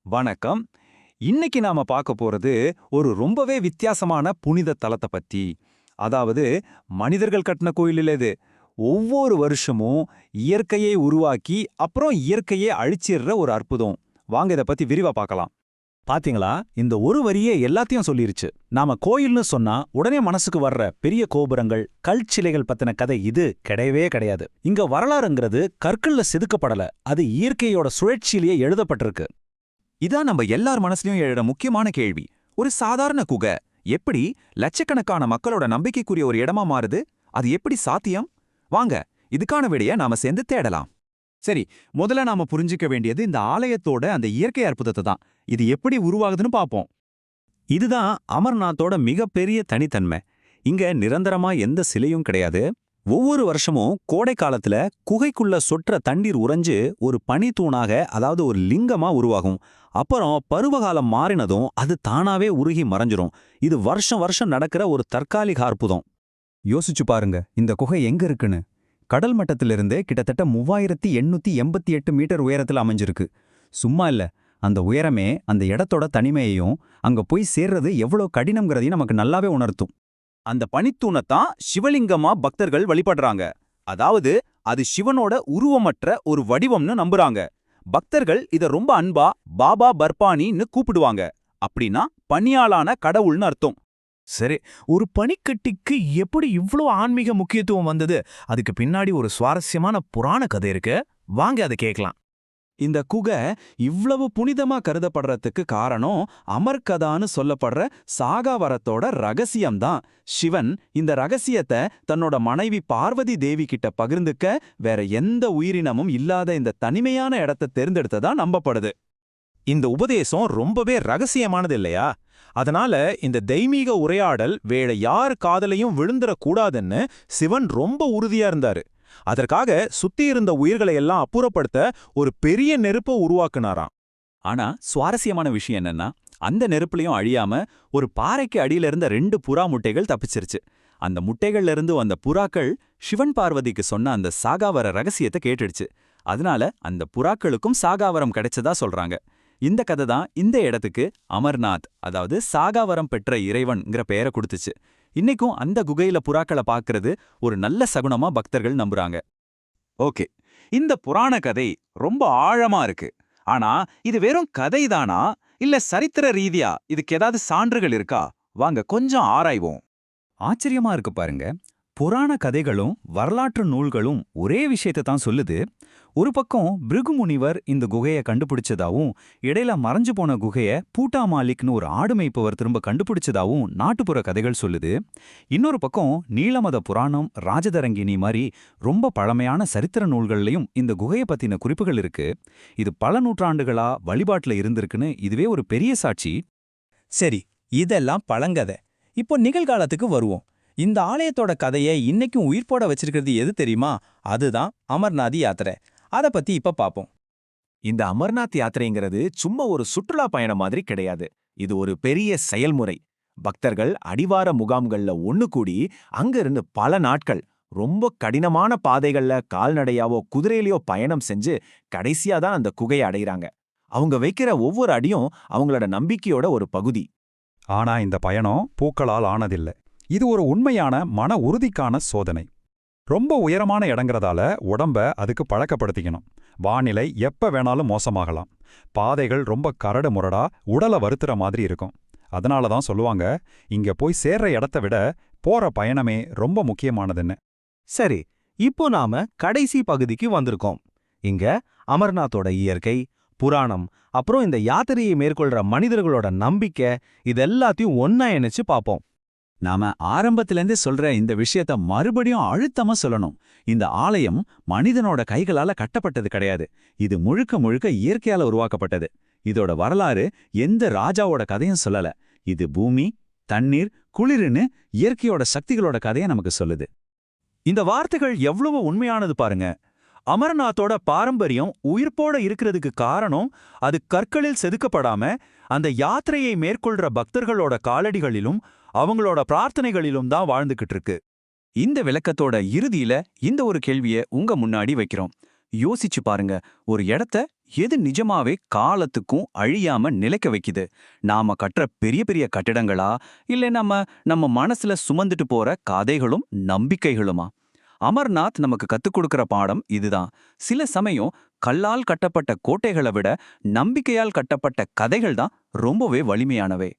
வணக்கம். இன்னைக்கு நாம பார்க்க போறது ஒரு ரொம்பவே வித்தியாசமான புனித தலத்தை பத்தி. அதாவது மனிதர்கள் கட்டின கோயில் இல்ல இது. ஒவ்வொரு வருஷமும் இயற்கையை உருவாக்கி அப்புறம் இயற்கையை அழிச்சிடுற ஒரு அற்புதம். வாங்க இத பத்தி விரிவா பார்க்கலாம். பாத்தீங்களா, இந்த ஒரு வரியே எல்லாத்தையும் சொல்லிருச்சு. நாம கோயில்னு சொன்னா உடனே மனசுக்கு வர்ற பெரிய கோபுரங்கள், கல் சிலைகள் பத்தின கதை இது கிடையவே கிடையாது. இங்க வரலாறுங்கிறது கற்கள்ல செதுக்கப்படல, அது இயற்கையோட சுழற்சியிலேயே எழுதப்பட்டிருக்கு. இதான் நம்ம எல்லார் மனசுலயும் எழுற முக்கியமான கேள்வி. ஒரு சாதாரண குகை எப்படி லட்சக்கணக்கான மக்களோட நம்பிக்கைக்குரிய ஒரு இடமா மாறுது? அது எப்படி சாத்தியம்? வாங்க இதுக்கான விடைய நாம சேர்ந்து தேடலாம். சரி, முதல்ல நாம புரிஞ்சுக்க வேண்டியது இந்த ஆலயத்தோட அந்த இயற்கை அற்புதத்தை தான். இது எப்படி உருவாகுதுன்னு பாப்போம். இதுதான் அமர்நாத்தோட மிகப்பெரிய தனித்தன்மை. இங்க நிரந்தரமா எந்த சிலையும் கிடையாது. ஒவ்வொரு வருஷமும் கோடை காலத்துல குகைக்குள்ள சொற்ற தண்ணீர் உறைஞ்சு ஒரு பனித்தூணாக, அதாவது ஒரு லிங்கமா உருவாகும். அப்புறம் பருவகாலம் மாறினதும் அது தானாவே உருகி மறைஞ்சிரும். இது வருஷம் வருஷம் நடக்கிற ஒரு தற்காலிக அற்புதம். யோசிச்சு பாருங்க, இந்த குகை எங்க இருக்குன்னு. கடல் மட்டத்திலிருந்து கிட்டத்தட்ட 3888 மீட்டர் உயரத்துல அமைஞ்சிருக்கு. சும்மா இல்ல, அந்த உயரமே அந்த இடத்தோட தனிமையையும் அங்க போய் சேர்றது எவ்வளோ கடினம்ங்கிறதையும் நமக்கு நல்லாவே உணர்த்தும். அந்த பனித்தூணத்தான் சிவலிங்கமா பக்தர்கள் வழிபடுறாங்க. அதாவது அது சிவனோட உருவமற்ற ஒரு வடிவம்னு நம்புறாங்க. பக்தர்கள் இத ரொம்ப அன்பா பாபா பர்பானின்னு கூப்பிடுவாங்க. அப்படின்னா பனியாலான கடவுள்னு அர்த்தம். சரி, ஒரு பனிக்கட்டிக்கு எப்படி இவ்ளோ ஆன்மீக முக்கியத்துவம் வந்தது? அதுக்கு பின்னாடி ஒரு சுவாரஸ்யமான புராண கதை இருக்கு. வாங்க அதை கேட்கலாம். இந்த குகை இவ்வளவு புனிதமா கருதப்படுறதுக்கு காரணம் அமர்கதான்னு சொல்லப்படுற சாகாவரத்தோட ரகசியம்தான். சிவன் இந்த ரகசியத்தை தன்னோட மனைவி பார்வதி தேவி கிட்ட பகிர்ந்துக்க வேற எந்த உயிரினமும் இல்லாத இந்த தனிமையான இடத்தை தேர்ந்தெடுத்ததா நம்பப்படுது. இந்த உபதேசம் ரொம்பவே ரகசியமானது இல்லையா? அதனால இந்த தெய்வீக உரையாடல் வேற யார் காதலையும் விழுந்துடக்கூடாதுன்னு சிவன் ரொம்ப உறுதியா இருந்தாரு. அதற்காக சுத்தி இருந்த உயிர்களை எல்லாம் அப்புறப்படுத்த ஒரு பெரிய நெருப்பை உருவாக்குனாராம். ஆனா சுவாரஸ்யமான விஷயம் என்னன்னா, அந்த நெருப்புலையும் அழியாம ஒரு பாறைக்கு அடியில இருந்த 2 புறா முட்டைகள் தப்பிச்சிருச்சு. அந்த முட்டைகள்ல இருந்து வந்த புறாக்கள் சிவன் பார்வதிக்கு சொன்ன அந்த சாகாவர ரகசியத்தை கேட்டுடுச்சு. அதனால அந்த புறாக்களுக்கும் சாகாவரம் கிடைச்சதா சொல்றாங்க. இந்த கதை தான் இந்த இடத்துக்கு அமர்நாத், அதாவது சாகாவரம் பெற்ற இறைவன்ங்கிற பெயரை கொடுத்துச்சு. இன்னைக்கும் அந்த குகையில புறாக்களை பார்க்கறது ஒரு நல்ல சகுனமா பக்தர்கள் நம்புறாங்க. ஓகே, இந்த புராண கதை ரொம்ப ஆழமா இருக்கு. ஆனா இது வெறும் கதைதானா, இல்ல சரித்திர ரீதியா இதுக்கு ஏதாவது சான்றுகள் இருக்கா? வாங்க கொஞ்சம் ஆராய்வோம். ஆச்சரியமா இருக்கு பாருங்க. புராண கதைகளும் வரலாற்று நூல்களும் ஒரே விஷயத்தை தான் சொல்லுது. ஒரு பக்கம் பிருகு முனிவர் இந்த குகையை கண்டுபிடிச்சதாவும், இடையில மறைஞ்சு போன குகையை பூட்டா மாலிக்னு ஒரு ஆடு மேய்ப்பவர் திரும்ப கண்டுபிடிச்சதாவும் நாட்டுப்புற கதைகள் சொல்லுது. இன்னொரு பக்கம் நீலமத புராணம், ராஜதரங்கினி மாதிரி ரொம்ப பழமையான சரித்திர நூல்கள்லையும் இந்த குகையை பத்தின குறிப்புகள் இருக்கு. இது பல நூற்றாண்டுகளா வழிபாட்டுல இருந்திருக்குன்னு இதுவே ஒரு பெரிய சாட்சி. சரி, இதெல்லாம் பழங்கதை. இப்போ நிகழ்காலத்துக்கு வருவோம். இந்த ஆலயத்தோட கதையை இன்னைக்கும் உயிர்ப்போட வச்சிருக்கிறது எது தெரியுமா? அதுதான் அமர்நாத் யாத்திரை. அத பத்தி இப்ப பாப்போம். இந்த அமர்நாத் யாத்திரைங்கிறது சும்மா ஒரு சுற்றுலா பயணம் மாதிரி கிடையாது. இது ஒரு பெரிய செயல்முறை. பக்தர்கள் அடிவார முகாம்கள்ல ஒண்ணு கூடி அங்க இருந்து பல நாட்கள் ரொம்ப கடினமான பாதைகள்ல கால்நடையாவோ குதிரையிலையோ பயணம் செஞ்சு கடைசியா தான் அந்த குகையை அடைகிறாங்க. அவங்க வைக்கிற ஒவ்வொரு அடியும் அவங்களோட நம்பிக்கையோட ஒரு பகுதி. ஆனா இந்த பயணம் பூக்களால் ஆனதில்ல. இது ஒரு உண்மையான மன உறுதிக்கான சோதனை. ரொம்ப உயரமான இடங்கிறதால உடம்ப அதுக்கு பழக்கப்படுத்திக்கணும். வானிலை எப்ப வேணாலும் மோசமாகலாம். பாதைகள் ரொம்ப கரடு முரடா உடலை வருத்துற மாதிரி இருக்கும். அதனால தான் சொல்லுவாங்க, இங்க போய் சேர்ற இடத்த விட போற பயணமே ரொம்ப முக்கியமானதுன்னு. சரி, இப்போ நாம கடைசி பகுதிக்கு வந்திருக்கோம். இங்க அமர்நாத்தோட இயற்கை, புராணம், அப்புறம் இந்த யாத்திரையை மேற்கொள்ற மனிதர்களோட நம்பிக்கை, இதெல்லாத்தையும் ஒன்னா இணைச்சு பாப்போம். நாம ஆரம்பத்திலேருந்து சொல்ற இந்த விஷயத்த மறுபடியும் அழுத்தமா சொல்லணும். இந்த ஆலயம் மனிதனோட கைகளால கட்டப்பட்டது கிடையாது. இது முழுக்க முழுக்க இயற்கையால உருவாக்கப்பட்டது. இதோட வரலாறு எந்த ராஜாவோட கதையும் சொல்லல. இது பூமி, தண்ணீர், குளிர்னு இயற்கையோட சக்திகளோட கதையை நமக்கு சொல்லுது. இந்த வார்த்தைகள் எவ்வளவு உண்மையானது பாருங்க. அமர்நாத்தோட பாரம்பரியம் உயிர்ப்போட இருக்கிறதுக்கு காரணம் அது கற்களில் செதுக்கப்படாம அந்த யாத்திரையை மேற்கொள்ற பக்தர்களோட காலடிகளிலும் அவங்களோட பிரார்த்தனைகளிலும் தான் வாழ்ந்துகிட்டு இருக்கு. இந்த விளக்கத்தோட இறுதியில இந்த ஒரு கேள்வியை உங்க முன்னாடி வைக்கிறோம். யோசிச்சு பாருங்க, ஒரு இடத்த எது நிஜமாவே காலத்துக்கும் அழியாம நிலைக்க வைக்குது? நாம கட்டுற பெரிய பெரிய கட்டிடங்களா, இல்ல நம்ம மனசுல சுமந்துட்டு போற கதைகளும் நம்பிக்கைகளுமா? அமர்நாத் நமக்கு கத்துக் கொடுக்கிற பாடம் இதுதான். சில சமயம் கல்லால் கட்டப்பட்ட கோட்டைகளை விட நம்பிக்கையால் கட்டப்பட்ட கதைகள் தான் ரொம்பவே வலிமையானவை.